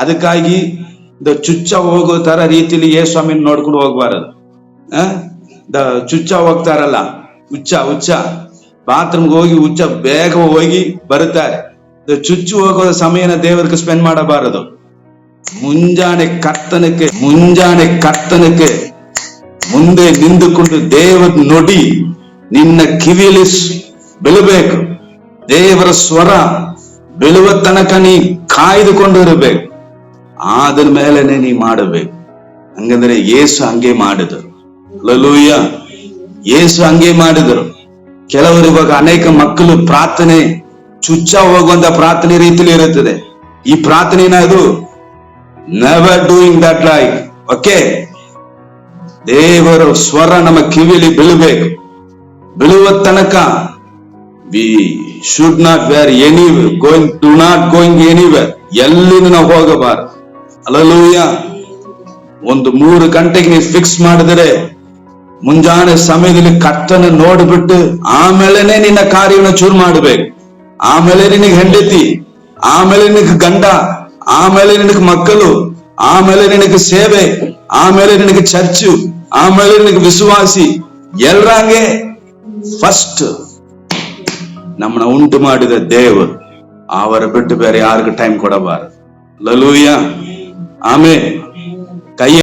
ಅದಕ್ಕಾಗಿ ಚುಚ್ಚ ಹೋಗೋ ತರ ರೀತಿಲಿ ಯೇಸ್ವಾಮಿನ ನೋಡ್ಕೊಂಡು ಹೋಗ್ಬಾರದು. ಚುಚ್ಚ ಹೋಗ್ತಾರಲ್ಲ, ಹುಚ್ಚ ಬಾತ್ರೂಮ್ಗೆ ಹೋಗಿ ಹುಚ್ಚ ಬೇಗ ಹೋಗಿ ಬರುತ್ತಾರೆ. ಚುಚ್ಚು ಹೋಗೋ ಸಮಯನ ದೇವರಿಗೆ ಸ್ಪೆಂಡ್ ಮಾಡಬಾರದು. ಮುಂಜಾನೆ ಕರ್ತನಕ್ಕೆ ಮುಂದೆ ನಿಂತುಕೊಂಡು ದೇವರ ನುಡಿ ನಿನ್ನ ಕಿವಿಲಿ ಬೀಳಬೇಕು. ದೇವರ ಸ್ವರ ಬೀಳುವ ತನಕ ನೀ ಕಾಯ್ದುಕೊಂಡಿರಬೇಕು. ಆದ ಮೇಲೆನೆ ನೀ ಮಾಡಬೇಕು. ಹಂಗಂದ್ರೆ ಯೇಸು ಹಂಗೆ ಮಾಡಿದರು. ಹಲ್ಲೆಲೂಯಾ. ಯೇಸು ಹಂಗೆ ಮಾಡಿದರು. ಕೆಲವರು ಇವಾಗ ಅನೇಕ ಮಕ್ಕಳು ಪ್ರಾರ್ಥನೆ ಚುಚ್ಚ ಹೋಗುವಂತ ಪ್ರಾರ್ಥನೆ ರೀತಿಯಲ್ಲಿ ಇರುತ್ತದೆ. ಈ ಪ್ರಾರ್ಥನೆನ ಅದು never doing that right. Okay, ದೇವರ ಸ್ವರ ನಮ್ಮ ಕಿವಿಲಿ ಬೀಳಬೇಕು. ಬೀಳುವ ತನಕ we should not where anywhere going anywhere. ಎಲ್ಲಿಂದ ನಾವು ಹೋಗಬಾರದು. ಹಲ್ಲೆಲೂಯಾ. ಒಂದು 3 ಗಂಟೆಗೆ ನೀವು ಫಿಕ್ಸ್ ಮಾಡಿದರೆ ಮುಂಜಾನೆ ಸಮಯದಲ್ಲಿ ಕರ್ತನ ನೋಡ್ಬಿಟ್ಟು ಆಮೇಲೆನೆ ನಿನ್ನ ಕಾರ್ಯವನ್ನು ಚೂರು ಮಾಡಬೇಕು. ಆಮೇಲೆ ನಿನಗೆ ಹೆಂಡತಿ, ಆಮೇಲೆ ನಿನಗೆ ಗಂಡ, ಆಮೇಲೆ ನಿನಗೆ ಮಕ್ಕಳು, ಆಮೇಲೆ ನಿನಗೆ ಸೇವೆ, ಆಮೇಲೆ ನಿನಗೆ ಚರ್ಚು, ಆಮೇಲೆ ನಿನಗೆ ವಿಶ್ವಾಸಿ. ಎಲ್ಲರಂಗೆ ಫಸ್ಟ್ ನಮ್ಮನ್ನ ಉಂಟು ಮಾಡಿದ ದೇವರು, ಅವರ ಬಿಟ್ಟು ಬೇರೆ ಯಾರಿಗೂ ಟೈಮ್ ಕೊಡಬಾರದು. ಹಲ್ಲೆಲೂಯಾ. ಆಮೇಲೆ ಕೈ